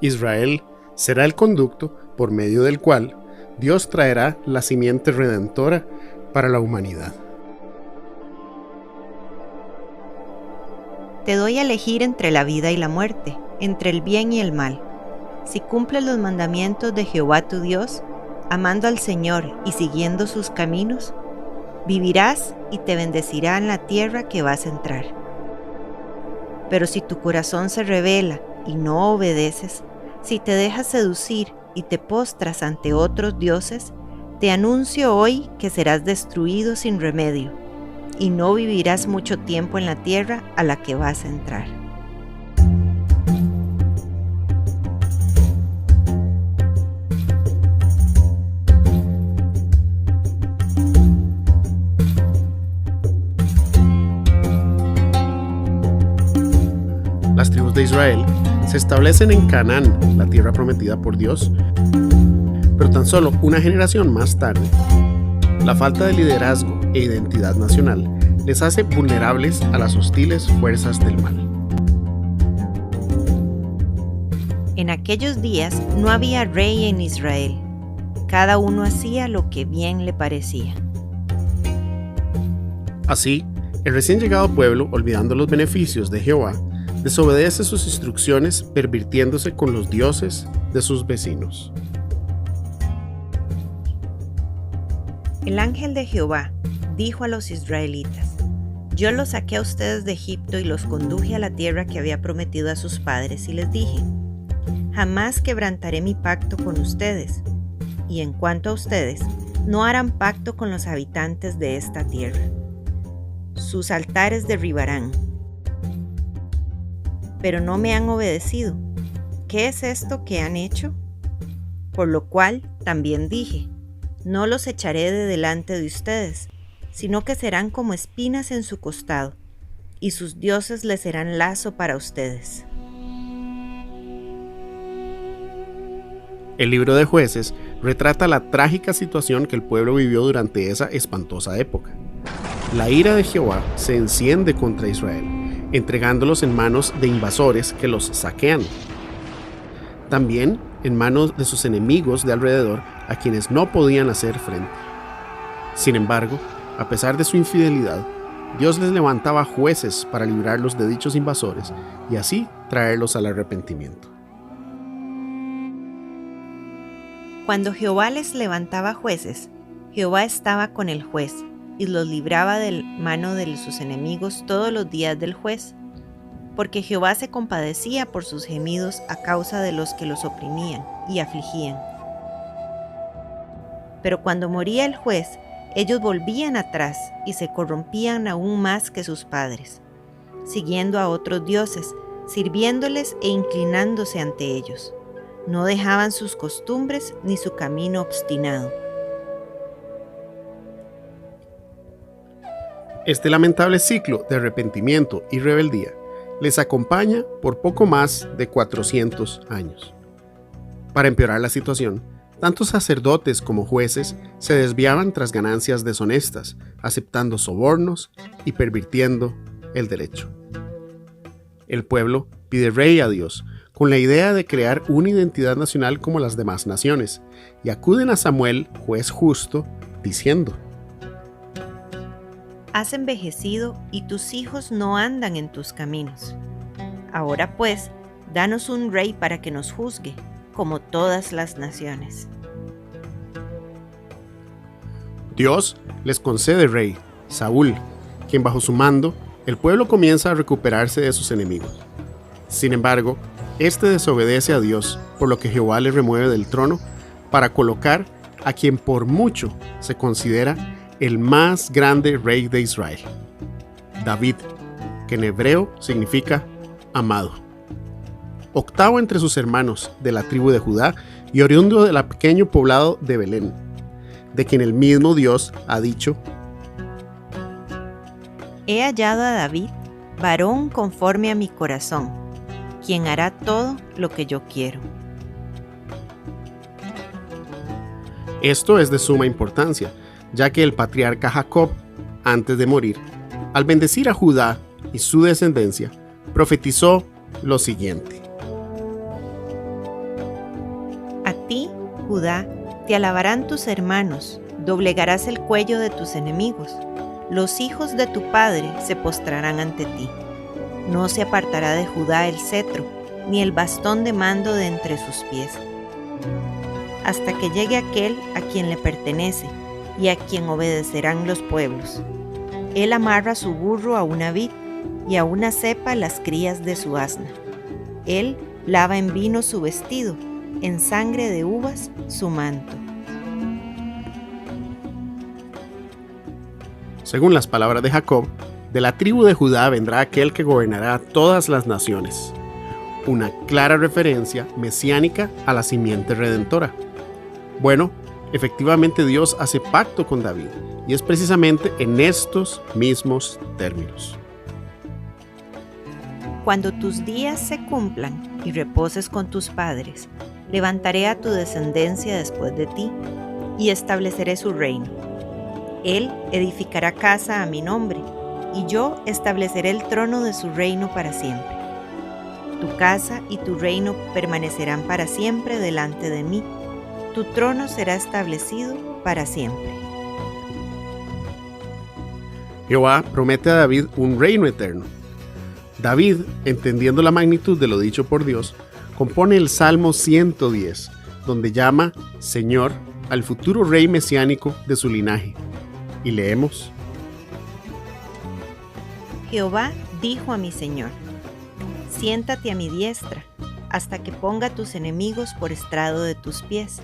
Israel será el conducto por medio del cual Dios traerá la simiente redentora para la humanidad. Te doy a elegir entre la vida y la muerte, entre el bien y el mal. Si cumples los mandamientos de Jehová tu Dios, amando al Señor y siguiendo sus caminos, vivirás y te bendecirá en la tierra que vas a entrar. Pero si tu corazón se rebela y no obedeces, si te dejas seducir y te postras ante otros dioses, te anuncio hoy que serás destruido sin remedio, y no vivirás mucho tiempo en la tierra a la que vas a entrar. Las tribus de Israel se establecen en Canaán, la tierra prometida por Dios, pero tan solo una generación más tarde, la falta de liderazgo e identidad nacional les hace vulnerables a las hostiles fuerzas del mal. En aquellos días no había rey en Israel. Cada uno hacía lo que bien le parecía. Así, el recién llegado pueblo, olvidando los beneficios de Jehová, desobedece sus instrucciones, pervirtiéndose con los dioses de sus vecinos. El ángel de Jehová dijo a los israelitas: Yo los saqué a ustedes de Egipto y los conduje a la tierra que había prometido a sus padres, y les dije: Jamás quebrantaré mi pacto con ustedes, y en cuanto a ustedes, no harán pacto con los habitantes de esta tierra. Sus altares derribarán. Pero no me han obedecido. ¿Qué es esto que han hecho? Por lo cual también dije: No los echaré de delante de ustedes, sino que serán como espinas en su costado, y sus dioses les serán lazo para ustedes. El libro de Jueces retrata la trágica situación que el pueblo vivió durante esa espantosa época. La ira de Jehová se enciende contra Israel, entregándolos en manos de invasores que los saquean. También en manos de sus enemigos de alrededor, a quienes no podían hacer frente. Sin embargo, a pesar de su infidelidad, Dios les levantaba jueces para librarlos de dichos invasores y así traerlos al arrepentimiento. Cuando Jehová les levantaba jueces, Jehová estaba con el juez y los libraba de mano de sus enemigos todos los días del juez, porque Jehová se compadecía por sus gemidos a causa de los que los oprimían y afligían. Pero cuando moría el juez, ellos volvían atrás y se corrompían aún más que sus padres, siguiendo a otros dioses, sirviéndoles e inclinándose ante ellos. No dejaban sus costumbres ni su camino obstinado. Este lamentable ciclo de arrepentimiento y rebeldía les acompaña por poco más de 400 años. Para empeorar la situación, tanto sacerdotes como jueces se desviaban tras ganancias deshonestas, aceptando sobornos y pervirtiendo el derecho. El pueblo pide rey a Dios, con la idea de crear una identidad nacional como las demás naciones, y acuden a Samuel, juez justo, diciendo: Has envejecido y tus hijos no andan en tus caminos. Ahora pues, danos un rey para que nos juzgue, como todas las naciones. Dios les concede rey, Saúl, quien bajo su mando, el pueblo comienza a recuperarse de sus enemigos. Sin embargo, este desobedece a Dios, por lo que Jehová le remueve del trono para colocar a quien por mucho se considera el más grande rey de Israel, David, que en hebreo significa amado. Octavo entre sus hermanos de la tribu de Judá y oriundo del pequeño poblado de Belén, de quien el mismo Dios ha dicho: He hallado a David, varón conforme a mi corazón, quien hará todo lo que yo quiero. Esto es de suma importancia, ya que el patriarca Jacob, antes de morir, al bendecir a Judá y su descendencia, profetizó lo siguiente: Judá, te alabarán tus hermanos, doblegarás el cuello de tus enemigos. Los hijos de tu padre se postrarán ante ti. No se apartará de Judá el cetro, ni el bastón de mando de entre sus pies, hasta que llegue aquel a quien le pertenece y a quien obedecerán los pueblos. Él amarra su burro a una vid y a una cepa las crías de su asna. Él lava en vino su vestido, en sangre de uvas su manto. Según las palabras de Jacob, de la tribu de Judá vendrá aquel que gobernará todas las naciones. Una clara referencia mesiánica a la simiente redentora. Bueno, efectivamente Dios hace pacto con David, y es precisamente en estos mismos términos. Cuando tus días se cumplan y reposes con tus padres, levantaré a tu descendencia después de ti y estableceré su reino. Él edificará casa a mi nombre, y yo estableceré el trono de su reino para siempre. Tu casa y tu reino permanecerán para siempre delante de mí. Tu trono será establecido para siempre. Jehová promete a David un reino eterno. David, entendiendo la magnitud de lo dicho por Dios, compone el Salmo 110, donde llama Señor al futuro rey mesiánico de su linaje. Y leemos: Jehová dijo a mi Señor: siéntate a mi diestra, hasta que ponga tus enemigos por estrado de tus pies.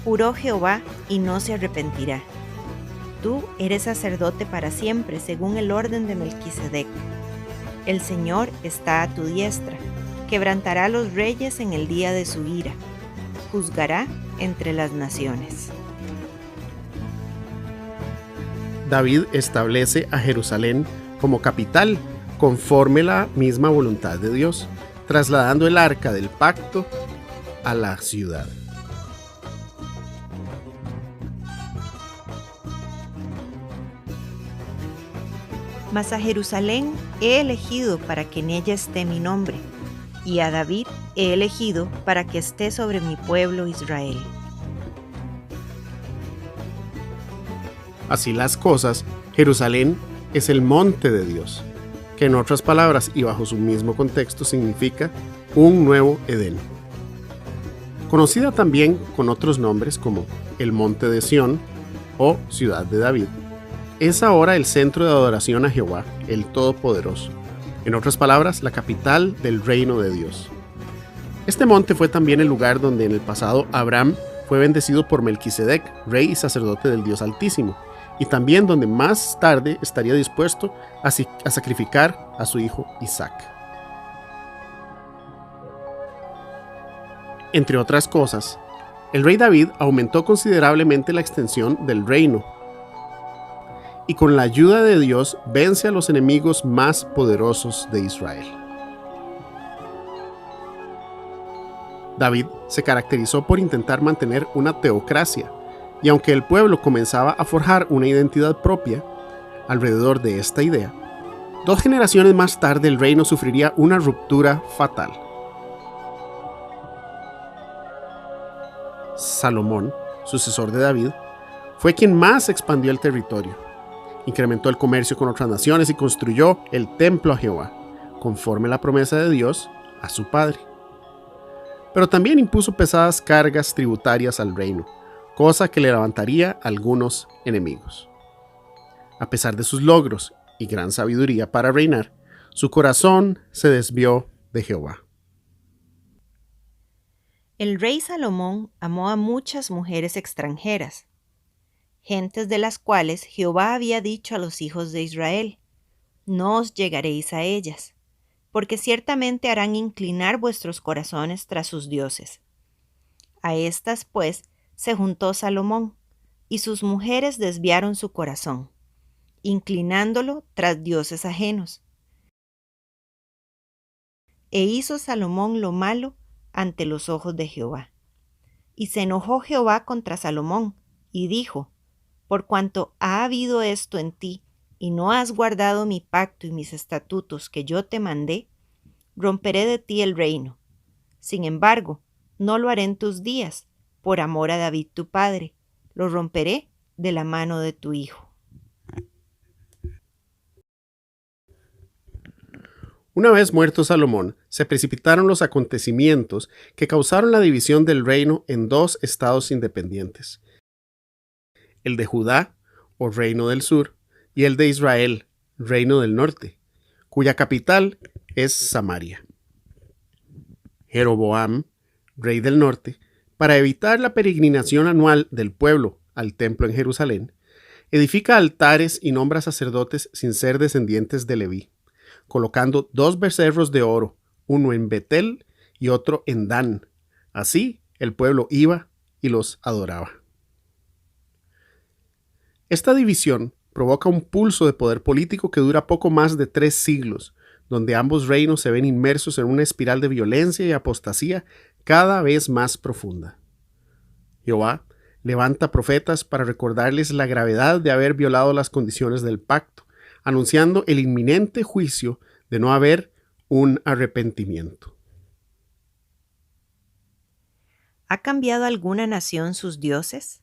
Juró Jehová y no se arrepentirá. Tú eres sacerdote para siempre, según el orden de Melquisedec. El Señor está a tu diestra, quebrantará a los reyes en el día de su ira, juzgará entre las naciones. David establece a Jerusalén como capital, conforme la misma voluntad de Dios, trasladando el arca del pacto a la ciudad. Mas a Jerusalén he elegido para que en ella esté mi nombre, y a David he elegido para que esté sobre mi pueblo Israel. Así las cosas, Jerusalén es el monte de Dios, que en otras palabras y bajo su mismo contexto significa un nuevo Edén. Conocida también con otros nombres como el monte de Sión o ciudad de David, es ahora el centro de adoración a Jehová, el Todopoderoso. En otras palabras, la capital del reino de Dios. Este monte fue también el lugar donde en el pasado Abraham fue bendecido por Melquisedec, rey y sacerdote del Dios Altísimo, y también donde más tarde estaría dispuesto a sacrificar a su hijo Isaac. Entre otras cosas, el rey David aumentó considerablemente la extensión del reino, y con la ayuda de Dios vence a los enemigos más poderosos de Israel. David se caracterizó por intentar mantener una teocracia, y aunque el pueblo comenzaba a forjar una identidad propia alrededor de esta idea, 2 generaciones más tarde el reino sufriría una ruptura fatal. Salomón, sucesor de David, fue quien más expandió el territorio, incrementó el comercio con otras naciones y construyó el templo a Jehová, conforme la promesa de Dios a su padre. Pero también impuso pesadas cargas tributarias al reino, cosa que le levantaría a algunos enemigos. A pesar de sus logros y gran sabiduría para reinar, su corazón se desvió de Jehová. El rey Salomón amó a muchas mujeres extranjeras, gentes de las cuales Jehová había dicho a los hijos de Israel: no os llegaréis a ellas, porque ciertamente harán inclinar vuestros corazones tras sus dioses. A estas, pues, se juntó Salomón, y sus mujeres desviaron su corazón, inclinándolo tras dioses ajenos. E hizo Salomón lo malo ante los ojos de Jehová. Y se enojó Jehová contra Salomón, y dijo: por cuanto ha habido esto en ti, y no has guardado mi pacto y mis estatutos que yo te mandé, romperé de ti el reino. Sin embargo, no lo haré en tus días, por amor a David tu padre, lo romperé de la mano de tu hijo. Una vez muerto Salomón, se precipitaron los acontecimientos que causaron la división del reino en dos estados independientes: el de Judá, o reino del sur, y el de Israel, reino del norte, cuya capital es Samaria. Jeroboam, rey del norte, para evitar la peregrinación anual del pueblo al templo en Jerusalén, edifica altares y nombra sacerdotes sin ser descendientes de Leví, colocando 2 becerros de oro, uno en Betel y otro en Dan. Así el pueblo iba y los adoraba. Esta división provoca un pulso de poder político que dura poco más de 3 siglos, donde ambos reinos se ven inmersos en una espiral de violencia y apostasía cada vez más profunda. Jehová levanta profetas para recordarles la gravedad de haber violado las condiciones del pacto, anunciando el inminente juicio de no haber un arrepentimiento. ¿Ha cambiado alguna nación sus dioses,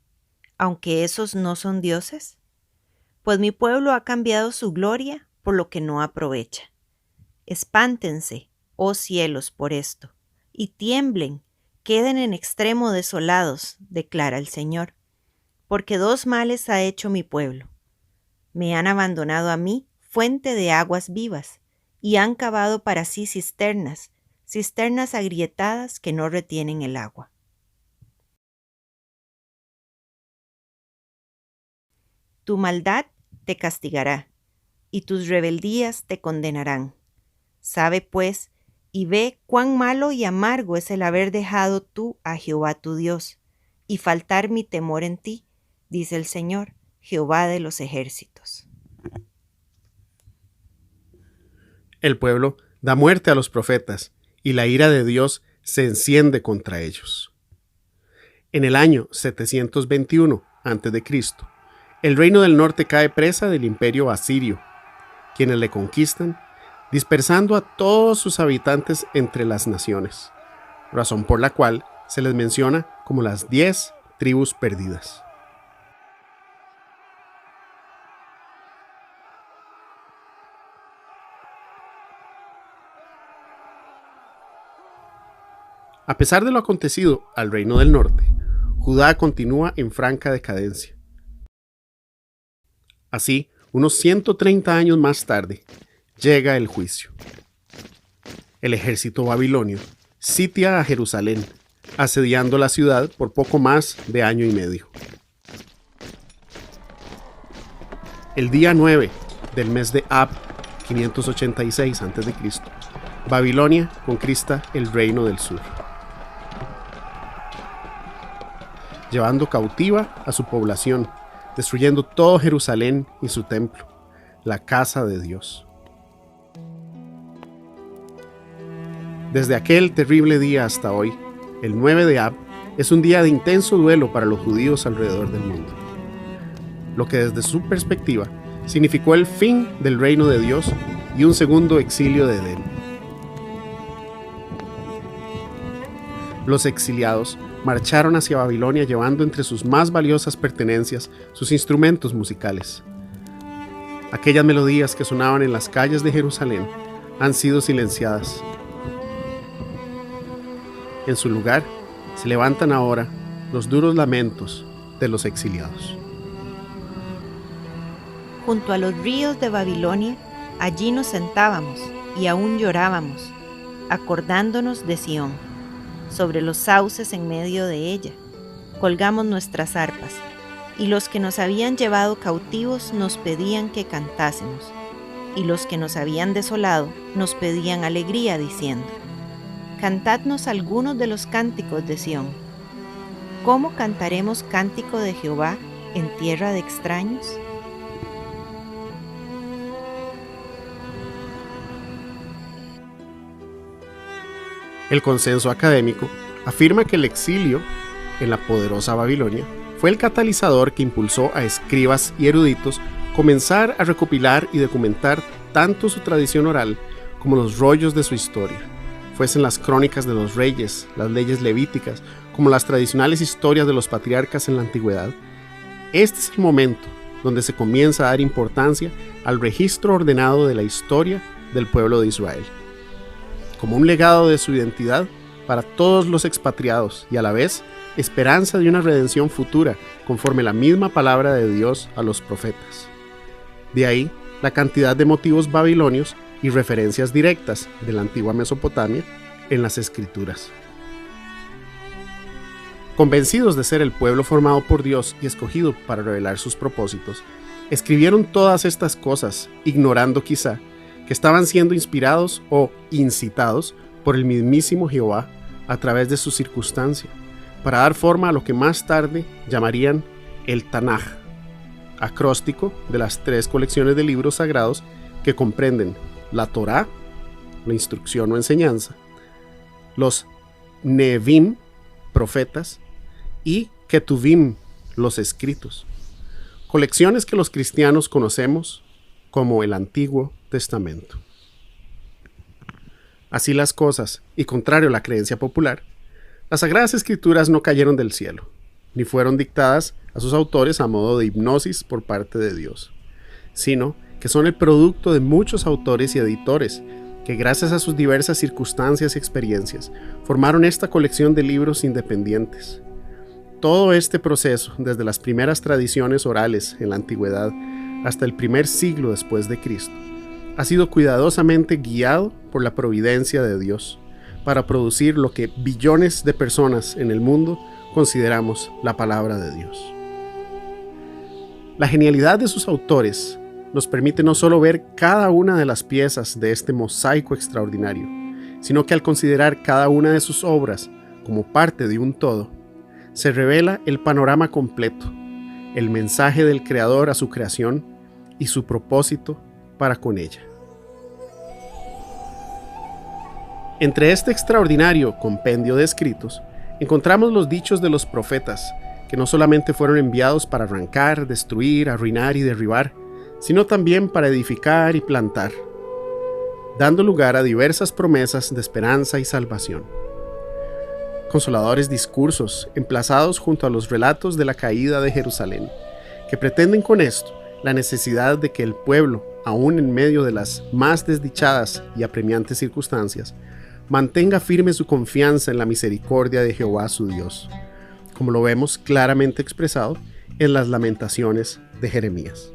aunque esos no son dioses? Pues mi pueblo ha cambiado su gloria por lo que no aprovecha. Espántense, oh cielos, por esto, y tiemblen, queden en extremo desolados, declara el Señor, porque 2 males ha hecho mi pueblo. Me han abandonado a mí, fuente de aguas vivas, y han cavado para sí cisternas, cisternas agrietadas que no retienen el agua. Tu maldad te castigará, y tus rebeldías te condenarán. Sabe, pues, y ve cuán malo y amargo es el haber dejado tú a Jehová tu Dios, y faltar mi temor en ti, dice el Señor, Jehová de los ejércitos. El pueblo da muerte a los profetas, y la ira de Dios se enciende contra ellos. En el año 721 a.C., el reino del norte cae presa del imperio asirio, quienes le conquistan, dispersando a todos sus habitantes entre las naciones, razón por la cual se les menciona como las 10 tribus perdidas. A pesar de lo acontecido al reino del norte, Judá continúa en franca decadencia. Así, unos 130 años más tarde, llega el juicio. El ejército babilonio sitia a Jerusalén, asediando la ciudad por poco más de año y medio. El día 9 del mes de Ab, 586 a.C., Babilonia conquista el reino del sur, llevando cautiva a su población, destruyendo todo Jerusalén y su templo, la casa de Dios. Desde aquel terrible día hasta hoy, el 9 de Ab es un día de intenso duelo para los judíos alrededor del mundo, lo que desde su perspectiva significó el fin del reino de Dios y un segundo exilio de Edén. Los exiliados marcharon hacia Babilonia llevando entre sus más valiosas pertenencias sus instrumentos musicales. Aquellas melodías que sonaban en las calles de Jerusalén han sido silenciadas. En su lugar se levantan ahora los duros lamentos de los exiliados. Junto a los ríos de Babilonia, allí nos sentábamos y aún llorábamos, acordándonos de Sión. Sobre los sauces en medio de ella, colgamos nuestras arpas, y los que nos habían llevado cautivos nos pedían que cantásemos, y los que nos habían desolado nos pedían alegría, diciendo: Cantadnos algunos de los cánticos de Sión. ¿Cómo cantaremos cántico de Jehová en tierra de extraños? El consenso académico afirma que el exilio en la poderosa Babilonia fue el catalizador que impulsó a escribas y eruditos comenzar a recopilar y documentar tanto su tradición oral como los rollos de su historia, fuesen las crónicas de los reyes, las leyes levíticas, como las tradicionales historias de los patriarcas en la antigüedad, este es el momento donde se comienza a dar importancia al registro ordenado de la historia del pueblo de Israel, como un legado de su identidad para todos los expatriados y a la vez esperanza de una redención futura conforme la misma palabra de Dios a los profetas. De ahí la cantidad de motivos babilonios y referencias directas de la antigua Mesopotamia en las Escrituras. Convencidos de ser el pueblo formado por Dios y escogido para revelar sus propósitos, escribieron todas estas cosas, ignorando quizá que estaban siendo inspirados o incitados por el mismísimo Jehová a través de su circunstancia, para dar forma a lo que más tarde llamarían el Tanaj, acróstico de las 3 colecciones de libros sagrados que comprenden la Torá, la instrucción o enseñanza, los Neevim, profetas, y Ketuvim, los escritos, colecciones que los cristianos conocemos como el Antiguo Testamento. Así las cosas, y contrario a la creencia popular, las Sagradas Escrituras no cayeron del cielo, ni fueron dictadas a sus autores a modo de hipnosis por parte de Dios, sino que son el producto de muchos autores y editores que gracias a sus diversas circunstancias y experiencias formaron esta colección de libros independientes. Todo este proceso, desde las primeras tradiciones orales en la antigüedad hasta el primer siglo después de Cristo, ha sido cuidadosamente guiado por la providencia de Dios para producir lo que billones de personas en el mundo consideramos la palabra de Dios. La genialidad de sus autores nos permite no solo ver cada una de las piezas de este mosaico extraordinario, sino que al considerar cada una de sus obras como parte de un todo, se revela el panorama completo, el mensaje del Creador a su creación y su propósito para con ella. Entre este extraordinario compendio de escritos, encontramos los dichos de los profetas, que no solamente fueron enviados para arrancar, destruir, arruinar y derribar, sino también para edificar y plantar, dando lugar a diversas promesas de esperanza y salvación. Consoladores discursos emplazados junto a los relatos de la caída de Jerusalén, que pretenden con esto la necesidad de que el pueblo, aún en medio de las más desdichadas y apremiantes circunstancias, mantenga firme su confianza en la misericordia de Jehová su Dios, como lo vemos claramente expresado en las Lamentaciones de Jeremías.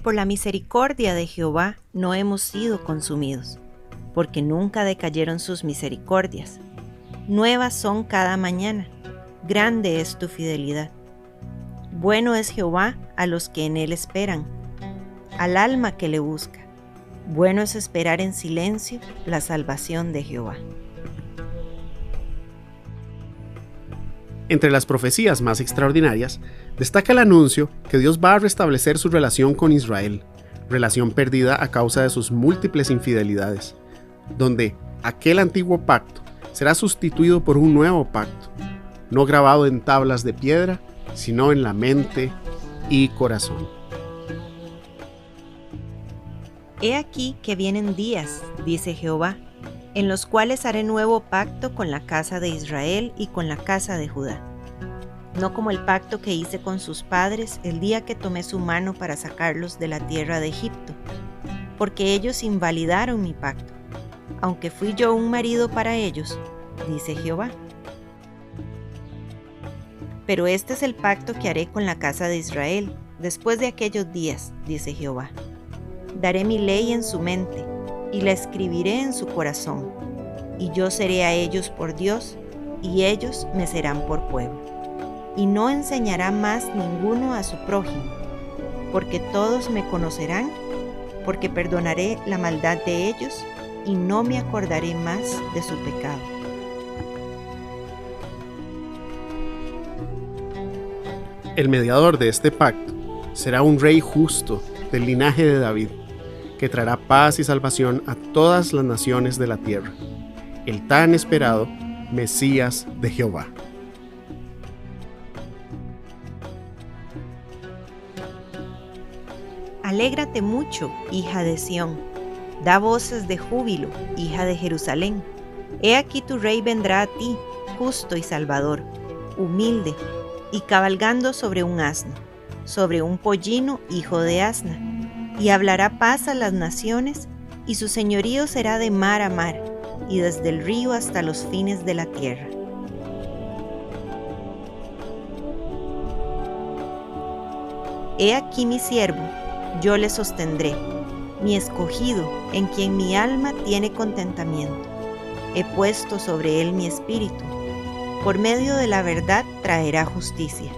Por la misericordia de Jehová no hemos sido consumidos, porque nunca decayeron sus misericordias. Nuevas son cada mañana, grande es tu fidelidad. Bueno es Jehová a los que en él esperan, al alma que le busca. Bueno es esperar en silencio la salvación de Jehová. Entre las profecías más extraordinarias, destaca el anuncio que Dios va a restablecer su relación con Israel, relación perdida a causa de sus múltiples infidelidades, donde aquel antiguo pacto será sustituido por un nuevo pacto, no grabado en tablas de piedra, sino en la mente y corazón. He aquí que vienen días, dice Jehová, en los cuales haré nuevo pacto con la casa de Israel y con la casa de Judá. No como el pacto que hice con sus padres el día que tomé su mano para sacarlos de la tierra de Egipto, porque ellos invalidaron mi pacto, aunque fui yo un marido para ellos, dice Jehová. Pero este es el pacto que haré con la casa de Israel después de aquellos días, dice Jehová. Daré mi ley en su mente y la escribiré en su corazón, y yo seré a ellos por Dios, y ellos me serán por pueblo. Y no enseñará más ninguno a su prójimo, porque todos me conocerán, porque perdonaré la maldad de ellos, y no me acordaré más de su pecado. El mediador de este pacto será un rey justo del linaje de David, que traerá paz y salvación a todas las naciones de la tierra, el tan esperado Mesías de Jehová. Alégrate mucho, hija de Sión, da voces de júbilo, hija de Jerusalén. He aquí tu rey vendrá a ti, justo y salvador, humilde y cabalgando sobre un asno, sobre un pollino hijo de asna, y hablará paz a las naciones, y su señorío será de mar a mar, y desde el río hasta los fines de la tierra. He aquí mi siervo, yo le sostendré, mi escogido, en quien mi alma tiene contentamiento. He puesto sobre él mi espíritu. Por medio de la verdad traerá justicia.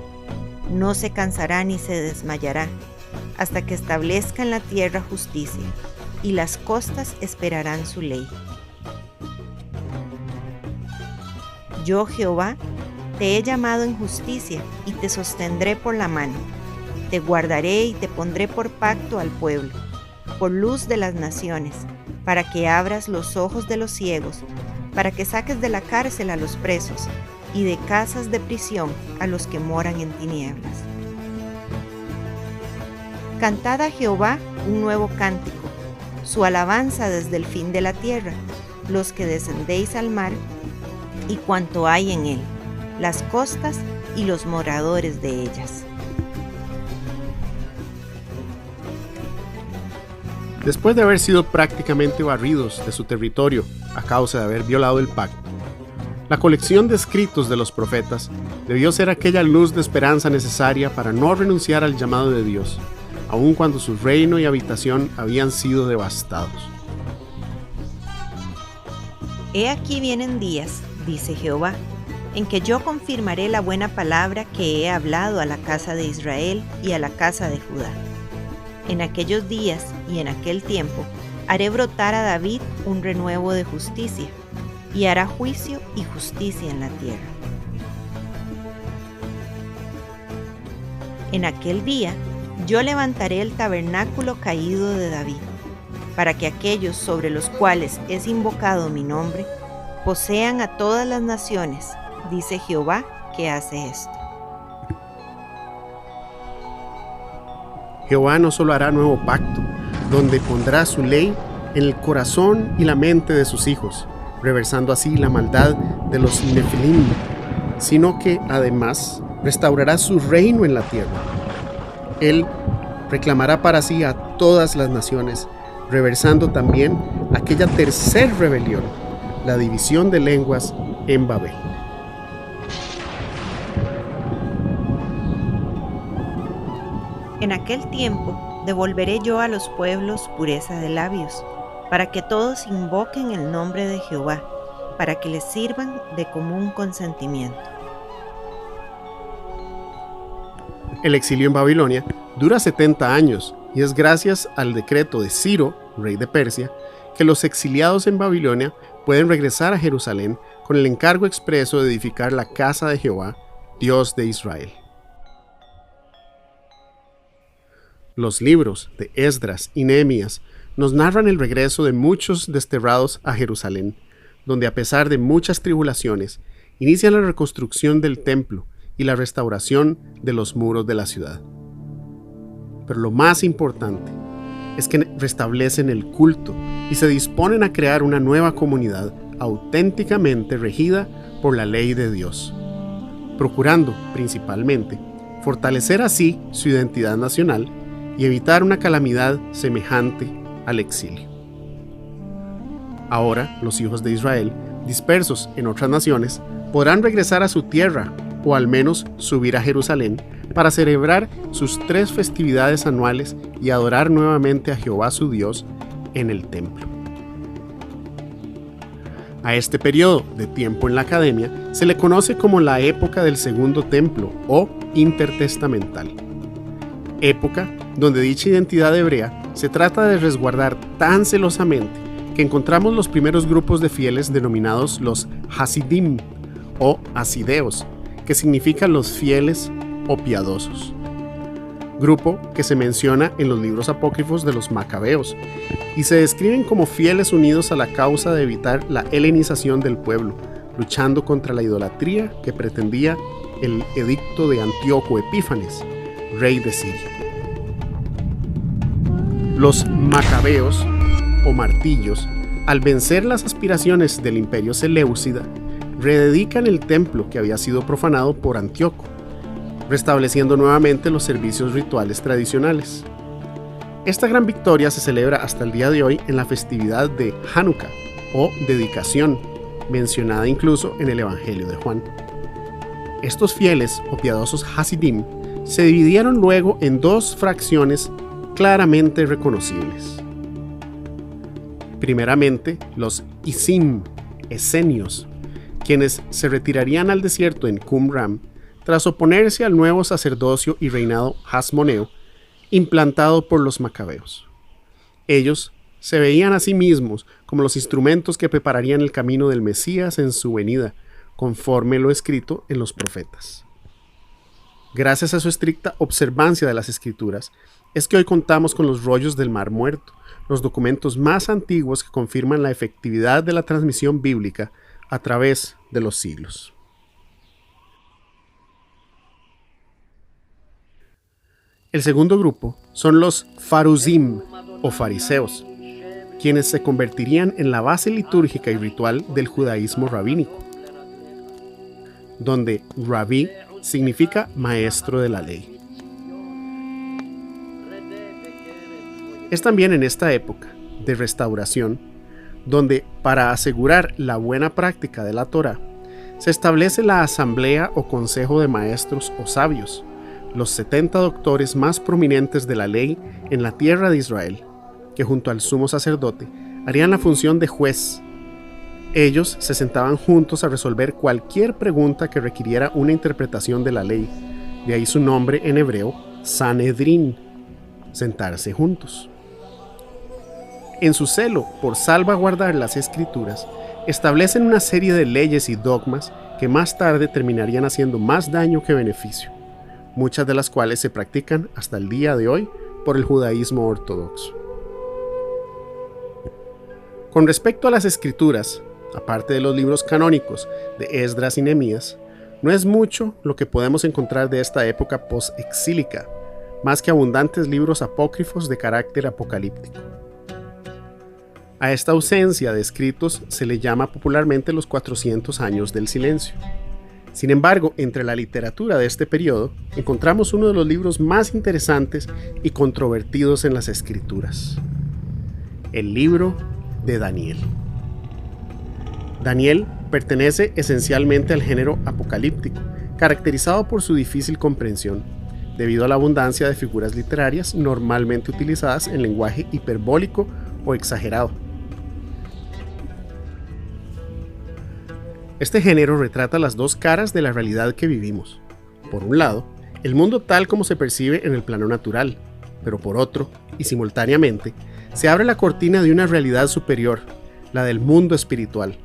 No se cansará ni se desmayará, hasta que establezca en la tierra justicia, y las costas esperarán su ley. Yo, Jehová, te he llamado en justicia, y te sostendré por la mano. Te guardaré y te pondré por pacto al pueblo, por luz de las naciones, para que abras los ojos de los ciegos, para que saques de la cárcel a los presos, y de casas de prisión a los que moran en tinieblas. Cantad a Jehová un nuevo cántico, su alabanza desde el fin de la tierra, los que descendéis al mar y cuanto hay en él, las costas y los moradores de ellas. Después de haber sido prácticamente barridos de su territorio a causa de haber violado el pacto, la colección de escritos de los profetas debió ser aquella luz de esperanza necesaria para no renunciar al llamado de Dios, aun cuando su reino y habitación habían sido devastados. He aquí vienen días, dice Jehová, en que yo confirmaré la buena palabra que he hablado a la casa de Israel y a la casa de Judá. En aquellos días y en aquel tiempo haré brotar a David un renuevo de justicia, y hará juicio y justicia en la tierra. En aquel día yo levantaré el tabernáculo caído de David, para que aquellos sobre los cuales es invocado mi nombre posean a todas las naciones, dice Jehová que hace esto. Jehová no solo hará nuevo pacto, donde pondrá su ley en el corazón y la mente de sus hijos, reversando así la maldad de los Nefilim, sino que además restaurará su reino en la tierra. Él reclamará para sí a todas las naciones, reversando también aquella tercera rebelión, la división de lenguas en Babel. En aquel tiempo devolveré yo a los pueblos pureza de labios, para que todos invoquen el nombre de Jehová, para que les sirvan de común consentimiento. El exilio en Babilonia dura 70 años y es gracias al decreto de Ciro, rey de Persia, que los exiliados en Babilonia pueden regresar a Jerusalén con el encargo expreso de edificar la casa de Jehová, Dios de Israel. Los libros de Esdras y Nehemías nos narran el regreso de muchos desterrados a Jerusalén, donde a pesar de muchas tribulaciones, inicia la reconstrucción del templo y la restauración de los muros de la ciudad. Pero lo más importante es que restablecen el culto y se disponen a crear una nueva comunidad auténticamente regida por la ley de Dios, procurando principalmente fortalecer así su identidad nacional y evitar una calamidad semejante al exilio. Ahora, los hijos de Israel, dispersos en otras naciones, podrán regresar a su tierra o al menos subir a Jerusalén para celebrar sus 3 festividades anuales y adorar nuevamente a Jehová su Dios en el templo. A este periodo de tiempo en la academia se le conoce como la época del Segundo Templo o intertestamental, época donde dicha identidad hebrea se trata de resguardar tan celosamente que encontramos los primeros grupos de fieles denominados los Hasidim o Hasideos, que significan los fieles o piadosos, grupo que se menciona en los libros apócrifos de los Macabeos y se describen como fieles unidos a la causa de evitar la helenización del pueblo, luchando contra la idolatría que pretendía el edicto de Antíoco Epífanes, rey de Siria. Los Macabeos o martillos, al vencer las aspiraciones del imperio seleucida, rededican el templo que había sido profanado por Antíoco, restableciendo nuevamente los servicios rituales tradicionales. Esta gran victoria se celebra hasta el día de hoy en la festividad de Hanukkah o dedicación, mencionada incluso en el Evangelio de Juan. Estos fieles o piadosos Hasidim se dividieron luego en dos fracciones claramente reconocibles. Primeramente, los Isim, esenios, quienes se retirarían al desierto en Qumran tras oponerse al nuevo sacerdocio y reinado hasmoneo implantado por los macabeos. Ellos se veían a sí mismos como los instrumentos que prepararían el camino del Mesías en su venida, conforme lo escrito en los profetas. Gracias a su estricta observancia de las Escrituras, es que hoy contamos con los rollos del Mar Muerto, los documentos más antiguos que confirman la efectividad de la transmisión bíblica a través de los siglos. El segundo grupo son los Faruzim o fariseos, quienes se convertirían en la base litúrgica y ritual del judaísmo rabínico, donde rabí significa maestro de la ley. Es también en esta época de restauración donde, para asegurar la buena práctica de la Torá, se establece la asamblea o consejo de maestros o sabios, los 70 doctores más prominentes de la ley en la tierra de Israel, que junto al sumo sacerdote harían la función de juez. Ellos se sentaban juntos a resolver cualquier pregunta que requiriera una interpretación de la ley, de ahí su nombre en hebreo, Sanedrín, sentarse juntos. En su celo por salvaguardar las escrituras, establecen una serie de leyes y dogmas que más tarde terminarían haciendo más daño que beneficio, muchas de las cuales se practican hasta el día de hoy por el judaísmo ortodoxo. Con respecto a las escrituras, aparte de los libros canónicos de Esdras y Nehemías, no es mucho lo que podemos encontrar de esta época post-exílica, más que abundantes libros apócrifos de carácter apocalíptico. A esta ausencia de escritos se le llama popularmente los 400 años del silencio. Sin embargo, entre la literatura de este periodo, encontramos uno de los libros más interesantes y controvertidos en las escrituras: el libro de Daniel. Daniel pertenece esencialmente al género apocalíptico, caracterizado por su difícil comprensión, debido a la abundancia de figuras literarias normalmente utilizadas en lenguaje hiperbólico o exagerado. Este género retrata las dos caras de la realidad que vivimos. Por un lado, el mundo tal como se percibe en el plano natural, pero por otro, y simultáneamente, se abre la cortina de una realidad superior, la del mundo espiritual,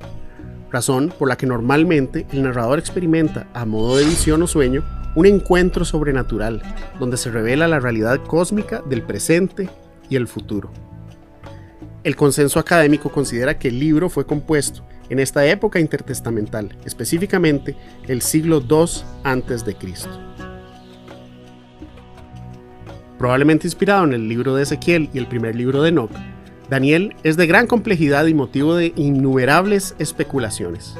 razón por la que normalmente el narrador experimenta, a modo de visión o sueño, un encuentro sobrenatural, donde se revela la realidad cósmica del presente y el futuro. El consenso académico considera que el libro fue compuesto en esta época intertestamental, específicamente el siglo II a.C. Probablemente inspirado en el libro de Ezequiel y el primer libro de Enoc, Daniel es de gran complejidad y motivo de innumerables especulaciones.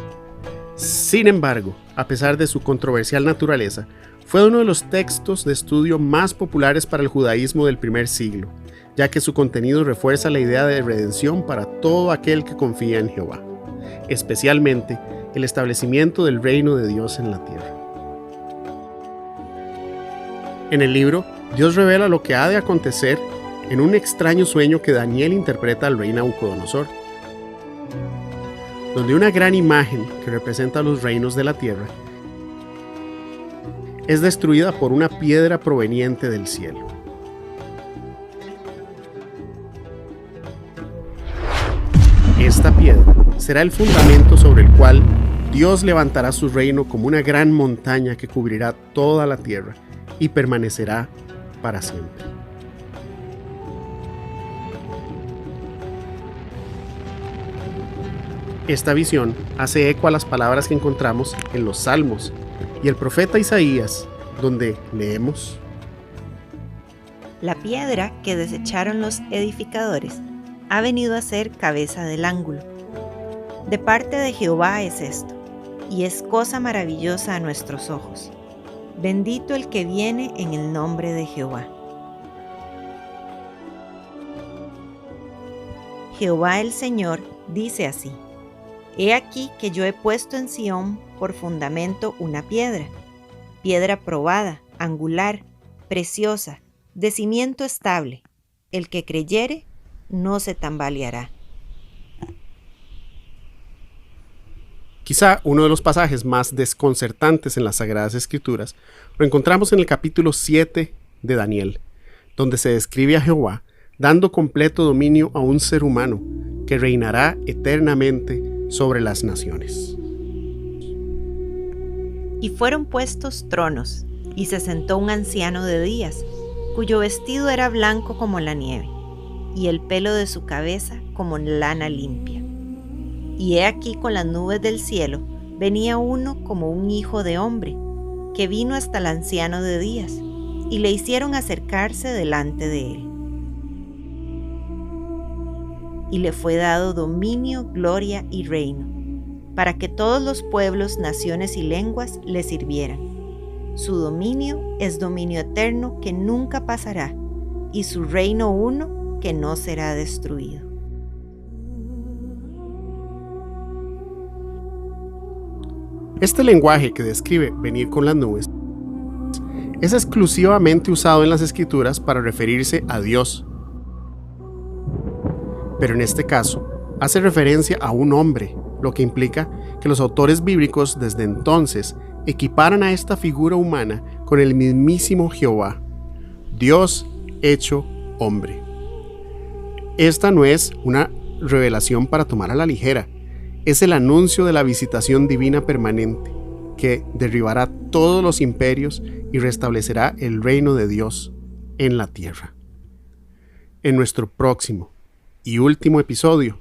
Sin embargo, a pesar de su controversial naturaleza, fue uno de los textos de estudio más populares para el judaísmo del primer siglo, ya que su contenido refuerza la idea de redención para todo aquel que confía en Jehová, especialmente el establecimiento del reino de Dios en la tierra. En el libro, Dios revela lo que ha de acontecer en un extraño sueño que Daniel interpreta al rey Nabucodonosor, donde una gran imagen que representa los reinos de la tierra es destruida por una piedra proveniente del cielo. Esta piedra será el fundamento sobre el cual Dios levantará su reino como una gran montaña que cubrirá toda la tierra y permanecerá para siempre. Esta visión hace eco a las palabras que encontramos en los Salmos y el profeta Isaías, donde leemos: La piedra que desecharon los edificadores ha venido a ser cabeza del ángulo. De parte de Jehová es esto: y es cosa maravillosa a nuestros ojos. Bendito el que viene en el nombre de Jehová. Jehová el Señor dice así: He aquí que yo he puesto en Sión por fundamento una piedra, piedra probada, angular, preciosa, de cimiento estable. El que creyere no se tambaleará. Quizá uno de los pasajes más desconcertantes en las Sagradas Escrituras lo encontramos en el capítulo 7 de Daniel, donde se describe a Jehová dando completo dominio a un ser humano que reinará eternamente sobre las naciones. Y fueron puestos tronos, y se sentó un anciano de días, cuyo vestido era blanco como la nieve, y el pelo de su cabeza como lana limpia. Y he aquí con las nubes del cielo venía uno como un hijo de hombre, que vino hasta el anciano de días, y le hicieron acercarse delante de él. Y le fue dado dominio, gloria y reino, para que todos los pueblos, naciones y lenguas le sirvieran. Su dominio es dominio eterno que nunca pasará, y su reino uno que no será destruido. Este lenguaje que describe venir con las nubes es exclusivamente usado en las Escrituras para referirse a Dios. Pero en este caso, hace referencia a un hombre, lo que implica que los autores bíblicos desde entonces equiparan a esta figura humana con el mismísimo Jehová, Dios hecho hombre. Esta no es una revelación para tomar a la ligera, es el anuncio de la visitación divina permanente, que derribará todos los imperios y restablecerá el reino de Dios en la tierra. En nuestro próximo y último episodio,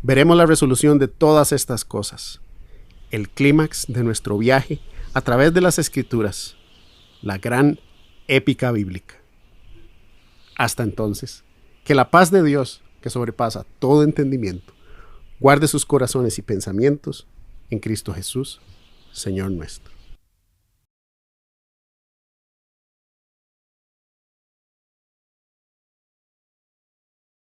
veremos la resolución de todas estas cosas, el clímax de nuestro viaje a través de las Escrituras, la gran épica bíblica. Hasta entonces, que la paz de Dios, que sobrepasa todo entendimiento, guarde sus corazones y pensamientos en Cristo Jesús, Señor nuestro.